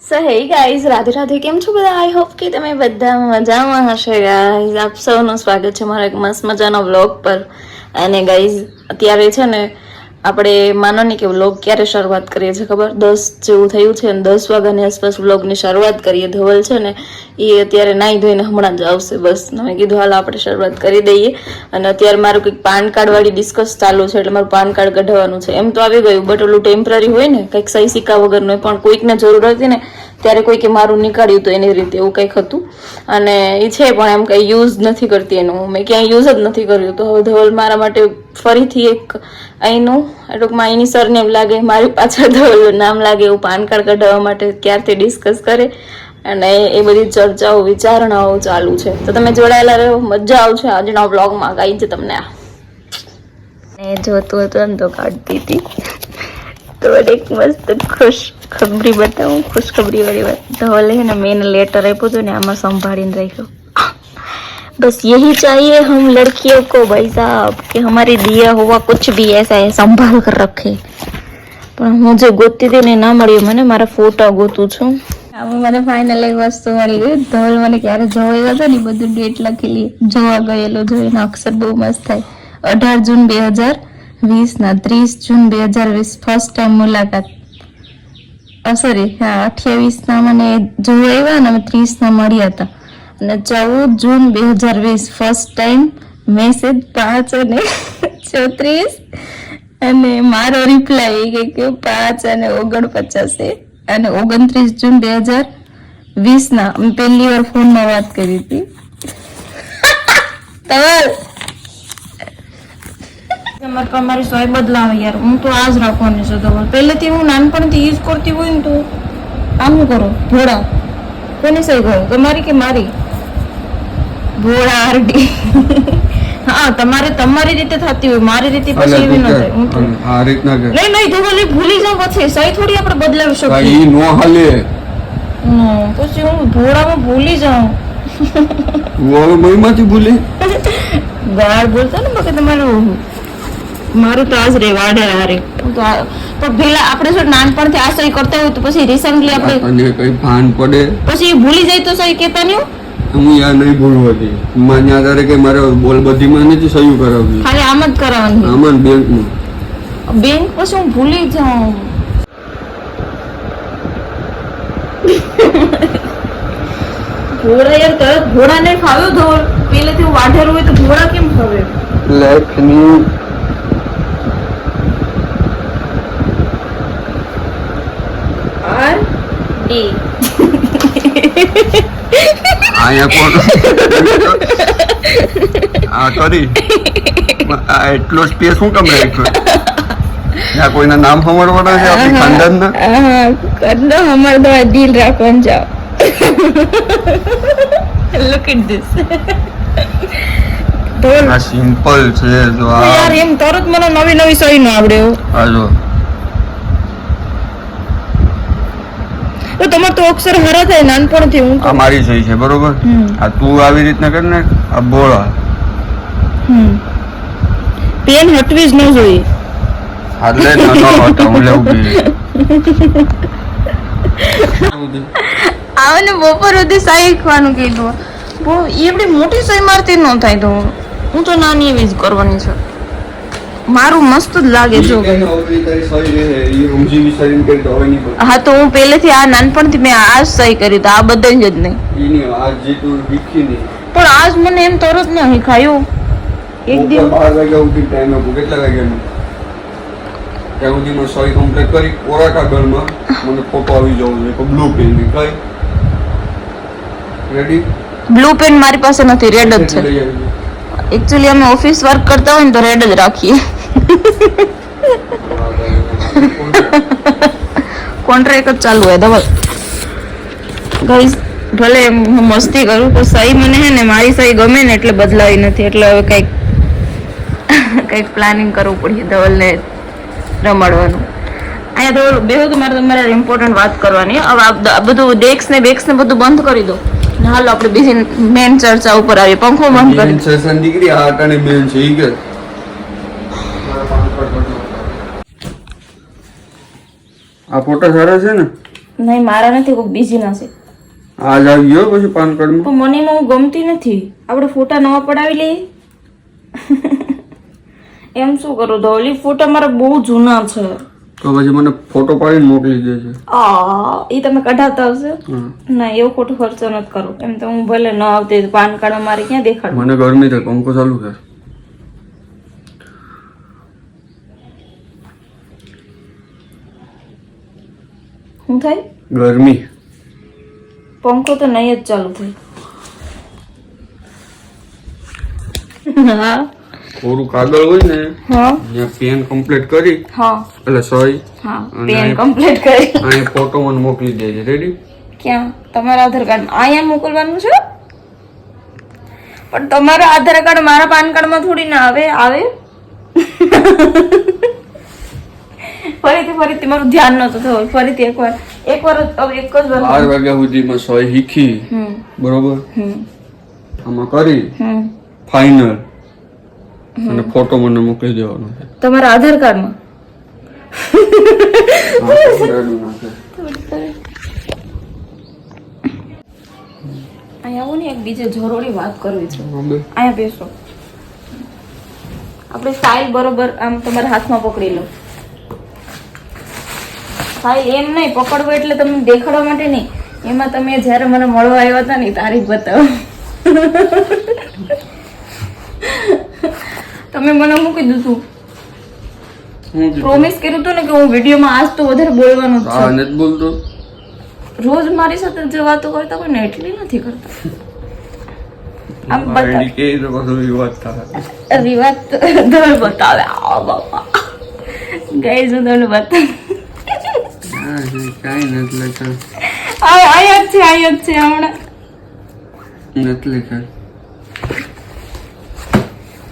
સો hey guys, Radhe Radhe. કેમ છો બધા? આઈ હોપ કે તમે બધા મજામાં હશે. ગાઈઝ, આપ સૌનું સ્વાગત છે મારા એક મસ્ત મજાનો વ્લોગ પર. અને ગાઈઝ, અત્યારે છે ને આપણે માનો નહીં કે વ્લોગ ક્યારે શરૂઆત કરીએ છીએ ખબર? 10 જેવું થયું છે અને 10 વાગ્યાની આસપાસ વ્લોગની શરૂઆત કરીએ. ધવલ છે ને એ અત્યારે નાહી ધોઈને હમણાં જ આવશે. બસ મેં કીધું હાલ આપણે શરૂઆત કરી દઈએ. અને અત્યારે મારું કંઈક પાન કાર્ડ વાળી ડિસ્કસ ચાલુ છે, એટલે મારું પાન કાર્ડ કઢાવવાનું છે. એમ તો આવી ગયું, બટ ઓલું ટેમ્પરરી હોય ને, કંઈક સહી સિક્કા વગરનું, પણ કોઈકને જરૂર હતી ને ત્યારે કોઈકે મારું નીકાળ્યું તો એની રીતે એવું કંઈક હતું. અને એ છે પણ એમ કંઈ યુઝ નથી કરતી એનું, મેં ક્યાંય યુઝ જ નથી કર્યું. તો હવે ધવલ મારા માટે ફરીથી એક અહીંનું ટૂંકમાં અહીંની સરનેમ લાગે, મારી પાછળ ધવલનું નામ લાગે એવું પાન કાર્ડ કઢાવવા માટે ક્યારથી ડિસ્કસ કરે. અને એ બધી ચર્ચાઓ વિચારણાઓ ચાલુ છે. તો તમે જોડાયેલા રહો, મજા આવશે આજના બ્લોગમાં. ગાઈ છે તમને આ જોતું હતું ને તો કાઢતી હતી. તો એક મસ્ત ખુશખબરી बताऊं, खुशखबरी वाली बात. धवल है ना, मैंने लेटर आप्यो तो ने आमा संभाळीने राख्यो. बस यही चाहिए हम लड़कियों को भाई साहब, कि हमारी दिया हुआ कुछ भी ऐसा है संभाल कर रखे. પણ હું જે ગોતતી હતી ને ના મળ્યું મને. મારા ફોટા ગોતું છું. આમાં મને ફાઇનલ એક વસ્તુ મળી ગઈ. ધવલ મને ક્યારે જોવા હતો ને બધું ડેટ લખેલી, જોવા ગયેલો જોઈને અક્ષર બહુ મસ્ત થાય. 18 જૂન 2020 ના 30 જૂન 2020 ફર્સ્ટ ટાઈમ મુલાકાત. સોરી, હા 28 ના મને જોવા આવ્યા ને અમે 30 ના મળ્યા હતા. અને 14 જૂન 2020 ફર્સ્ટ ટાઈમ મેસેજ 5 અને 34. અને મારો રિપ્લાય કે 5 અને 49. અને 29 જૂન 2020 ના મેં પહેલી વાર ફોનમાં વાત કરી હતી. તમારી સોય બદલાવે યાર. હું તો આજ રાખવાની છું તમારે. પહેલેથી હું નાનપણથી યુઝ કરતી હોય ને તો આમ કરો ભોળા. કોની સહી કરો, તમારી કે મારી? ભોળા આરડી. હા, તમારે તમારી રીતે થતી હોય, મારી રીતે પછી એવી ન થાય. હું તો આ રીતના કે નહીં તો ભલે ભૂલી જાવ પછી સહી થોડી આપણે બદલાવી શકીએ. ઈ નો હાલે. પછી હું ભોળામાં ભૂલી જાઉં. હું મહીમાંથી ભૂલી ગાળ બોલતા ને બાકી તમારું મારું તો આજ રે વાડે હારે. તો પેલા આપણે જો નાનપણથી આ સહી કરતા હોય તો પછી રિસન્ટલી આપણે કઈ ભાન પડે પછી ભૂલી જાય તો સહી કેતા નહીં. હું યાર નહીં ભૂલવાતી. મને યાદ આવે કે મારે બોલ બધી માં નથી સહી કરાવવી, ખાલી આમ જ કરાવવાની. આમ બેંક પછી હું ભૂલી જાઉં. ઘોડા યાર તરત ઘોડા ને ખાવ્યો ધોળ. પેલેથી વાઢેલું હોય તો ઘોડા કેમ ખાવે? લેખની ડી આયા કોણ આ કરી આ એટલો સ્પેસ શું કામ રાખ્યો? યા કોઈના નામ હમરવાના છે આપણી ખાનદાનના? કરનો હમર દો દિલ રાખવાનું જાઓ. Look at this. આ સિમ્પલ છે જો આ યાર એમ તરત મને નવી નવી સહી ન આવડે. આ જો તો તમાર તો અક્ષર હરા થાય નાનપણથી. હું આ મારી સહી છે બરોબર. આ તું આવી રીતના કર ને. આ બોળા પેન હટવી જ ન જોઈએ. હાલે ન હટાવું લેવું આવને બપોર સુધી સહી શીખવાનું કીધું. બહુ એવડી મોટી સહી મારતી ન થાય. તો હું તો નાની એવી જ કરવાની છું. મારું મસ્ત જ લાગે જો. હા તો હું પહેલેથી આ નાનપણથી મેં આ સહી કરી તો આ બદલ જ નહીં. પણ આજ મને એમ તરત ને શીખાયું. એક દિવસ 12 વાગ્યા ઉઠી ટાઈમ આપો. કેટલા વાગ્યાનો? ત્યાં સુધીમાં સહી કમ્પ્લીટ કરી કોરા કાગળમાં મને ફોટો આવી જવો જોઈએ. બ્લુ પેન ની કઈ રેડી? બ્લુ પેન મારી પાસે નથી, રેડ જ છે. એકચ્યુઅલી અમે ઓફિસ વર્ક કરતા હોય ને તો રેડ જ રાખીએ. કોન્ટ્રાક્ટ જ ચાલુ હોય. ધવલ ગાઈસ, ભલે હું મસ્તી કરું તો સહી મને હે ને મારી સહી ગમે ને એટલે બદલાવી નથી. એટલે હવે કંઈક પ્લાનિંગ કરવું પડશે ધવલને રમાડવાનું. અહીંયા ધવલ બેહો તો મારે તમારે ઇમ્પોર્ટન્ટ વાત કરવાની. હવે આ બધું ડેસ્ક ને બેક્સ ને બધું બંધ કરી દો. હાલો આપણે બીજી મેન ચર્ચા ઉપર આવીએ. પંખો બંધ કરી. સેશન દીકરી આ આટાને બેન છે ઈ કે આ ફોટો સારો છે ને? નહીં મારા નથી, કોઈ બીજી ના છે. આજ આવી ગયો પછી પાન કાર્ડ પણ મને એમાં ગમતી નથી. આપણે ફોટા નવા પડાવી લઈએ. એમ શું કરું ધોલી? ફોટા મારા બહુ જૂના છે. તો પછી મને ફોટો પાડીને મોકલી દેજે. એ તમે કઢાવતા આવશે? ના, એવો ખોટો ખર્ચો નથી કરો. એમ તો હું ભલે ન આવતી પાન કાર્ડ મારે ક્યાં દેખાડું? મને ગરમી થાય, પંખો ચાલુ કર. શું થાય? ગરમી. પંખો તો નહીં જ ચાલુ થાય. હા, કોરું કાગળ હોય ને હા, ત્યાં પેન કમ્પ્લીટ કરી હા, એટલે સહી હા, પેન કમ્પ્લીટ કરી અહીંયા ફોટો મને મોકલી દેજે. રેડી? ક્યાં? તમારા આધાર કાર્ડ અહીંયા મોકલવાનું છે? પણ તમારા આધાર કાર્ડ મારા પાન કાર્ડ માં થોડી ના આવે. આવે ફરીથી મારું ધ્યાન નતું થયું. ફરીથી એકવાર એક જ વાર 12 વાગ્યા સુધીમાં સહી શીખી બરોબર, આમાં કરી ફાઇનલ અને ફોટો મને મોકલી દેવાનો છે તમારા આધાર કાર્ડમાં. અહીંયા આવો ને, એક બીજે જરૂરી વાત કરવી છે. અહીંયા બેસો. આપણે ફાઇલ બરોબર આમ તમારા હાથમાં પકડી લો. ફાઇલ એમ નહીં પકડવો એટલે તમને દેખાડવા માટે નહીં. એમાં તમે જ્યારે મને મળવા આવ્યા હતા ને તારીખ બતાવો. તમે મને મૂકી દીધું. પ્રોમિસ કર્યું હતું ને કે હું વિડીયોમાં આજ તો વધારે બોલવાનું જ છે. નથી બોલતો. રોજ મારી સાથે જે વાતો કરતા હોય ને એટલી નથી કરતા. આમ બતા વિવાદ તમે બતાવે. આવો બાપા ગાઈઝ હું તમને બતાવું. કઈ નથી લખા. આયા જ છે હમણાં નથી લખા.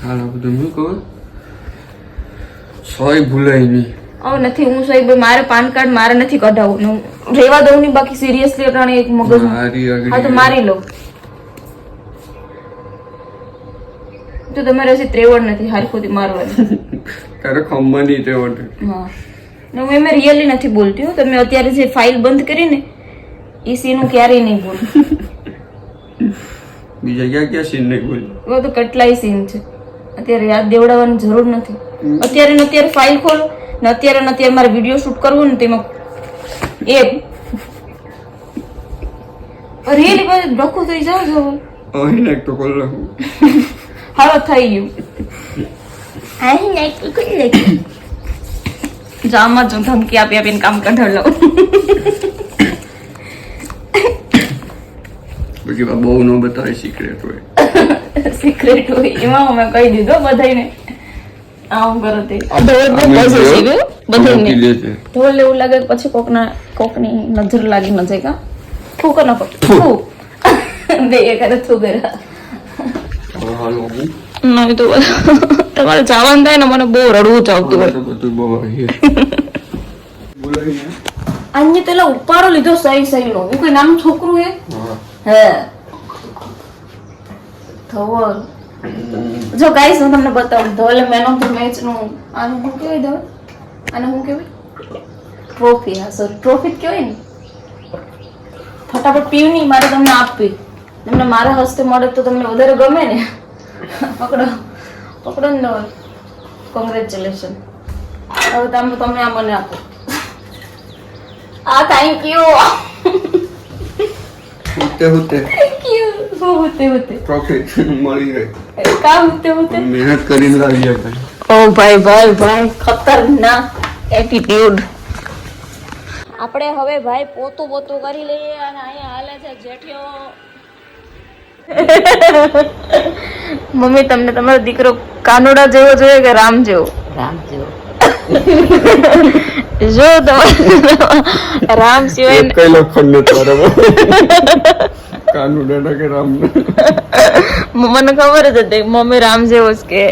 હાલ બધું શું કહું, સોય ભૂલાય નહીં. નથી હું સાહેબ મારે પાન કાર્ડ મારે નથી કઢાવવું. રેવા દઉં ની બાકી સિરિયસલી અટાણે એક મગજ. હા તો મારી લો. તો તમારે હજી ત્રેવડ નથી હારી ખોટી મારવાની. તારે ખંભાની ત્રેવડ. હા, હું એમ રિયલી નથી બોલતી. તમે અત્યારે જે ફાઇલ બંધ કરી ને એ સીન હું ક્યારેય નહીં બોલું. બીજા ક્યાં સીન નહીં બોલું? એવા તો કેટલાય સીન છે. અત્યારે યાદ દેવડાવવાની જરૂર નથી. અત્યારે ફાઇલ ખોલો ને અત્યારે મારે વિડીયો શૂટ કરવું ને તેમાં એ રિયલી પછી ડખું થઈ જાવ છો. અહીં એક તો કોલ લખું. હાલો થઈ ગયું. અહીં એક તો કોઈ લખી જામાં જો ધમકી આપીને કામ કઢાડ લઉં. પછી બહુ ન બતાવે સિક્રેટ હોય. સિક્રેટ હોય એમાં અમે કહી દીધો બધાને. આવું કરો તે ઢોલ એવું લાગે પછી કોકની નજર લાગી ન જાય. કા થૂક ન થૂ બે કરે થૂ કર્યા. નહીં તો તમારે જવાનું થાય ને મને બહુ રડવું જ આવતું હોય. અહીંયા પેલા ઉપાડો લીધો સહી નો. હું કઈ નામ છોકરું હે ધવલ. જો ગાઈસ હું તમને બતાવું. Dhaval man of the match નું આનું શું કહેવાય? ધવલ આને શું કહેવાય? ટ્રોફી. હા સોરી, ટ્રોફી જ કહેવાય ને. ફટાફટ પીવ નહીં, મારે તમને આપવી. તમને મારા હસ્તે મળે તો તમને વધારે ગમે ને. પકડો ને ધવલ. કોંગ્રેચ્યુલેશન. હવે તમે આ મને આપો. Thank you. હોતે પ્રોફિટ મળી ગઈ. કા હોતે મહેનત કરીને લાવ્યા ભાઈ. ઓ ભાઈ ખતરનાક એટીટ્યુડ. આપણે હવે ભાઈ પોતું કરી લઈએ અને અહીંયા હાલે છે જેઠિયો. મમ્મી તમને તમારો દીકરો કાનોડા જેવો જોઈએ કે રામ જેવો? રામ જેવો. જો તમારે રામ સિવાય કઈ લખણ નથી બરાબર. કાનુડા કે રામ. મને ખબર જ હતી મમ્મી રામ જેવો જ કે.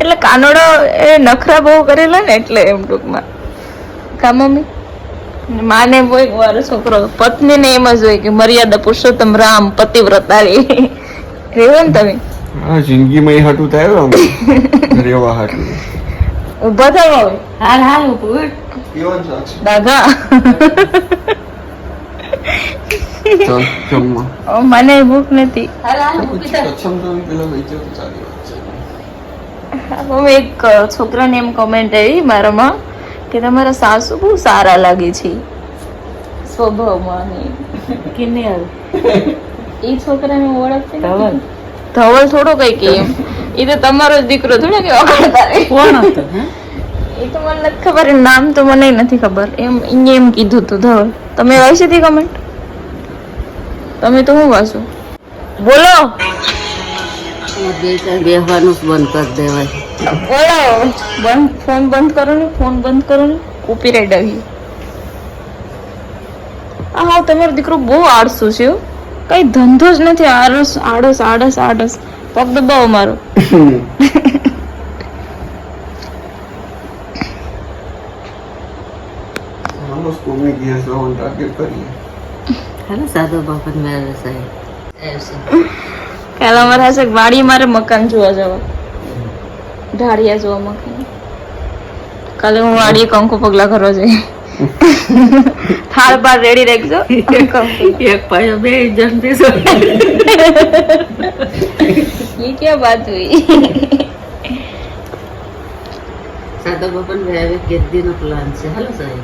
એટલે કાનોડો એ નખરા બહુ કરેલા ને એટલે એમ ટૂંકમાં. કા મમ્મી? માને હોય મારો છોકરો પત્ની ને એમ જ હોય કે મર્યાદા પુરુષોત્તમ રામ પતિવ્રતાળી રેવો ને તમે. હા, જિંદગીમાં એ હાટું થાય રેવા હાટું. ઊભા થાવ હવે હાલ હાલ ઉઠ. કેવો જાગશે? દાદા ચાલ જમવા. મને ભૂખ નથી. હાલ હાલ ઊભી થા. કચ્છમ તો પેલા વહી જાવ તો સારી વાત છે. હવે એક છોકરાને એમ કમેન્ટ આવી મારામાં કે તમારા સાસુ બહુ સારા લાગે છે સ્વભાવમાં ને કેને આવે એ છોકરાને ઓળખતી ધવલ. ધવલ થોડો કઈ કે એમ એ તો તમારો જ દીકરો થોડો કે ઓળખતા રે. કોણ હતો હે? એ તો મને નથી ખબર નામ તો મને નથી ખબર એમ એમ કીધું તું ધવલ. તમે વાંચી હતી કમેન્ટ? તમે તો હું વાંચો બોલો બેહવાનું જ બંધ કરી દેવાય. બોલો બંધ ફોન બંધ કરો ને ફોન બંધ કરો ને કોપીરાઈટ આવી. હા તમારો દીકરો બહુ આળસુ છે હો. કઈ ધંધો જ નથી. આળસ આળસ આળસ આળસ. પગ દબાવો મારો. હાલો સ્કૂલની ગેસ લાવવાનું ટાર્ગેટ કરીએ. હાલો સાદો બાપન મેળવે સાહેબ. કાલે અમારે હશે વાડી મારે મકાન જોવા જવા ઢાળિયા જોવા મકાન. કાલે હું વાડીએ કંકુ પગલા કરવા જઈ. થાળ બાર રેડી રાખજો. એક પાયો બે જણ બેસો. ये क्या बात हुई? સાદો બાપન મેળવે કેટલી નો પ્લાન છે. હાલો સાહેબ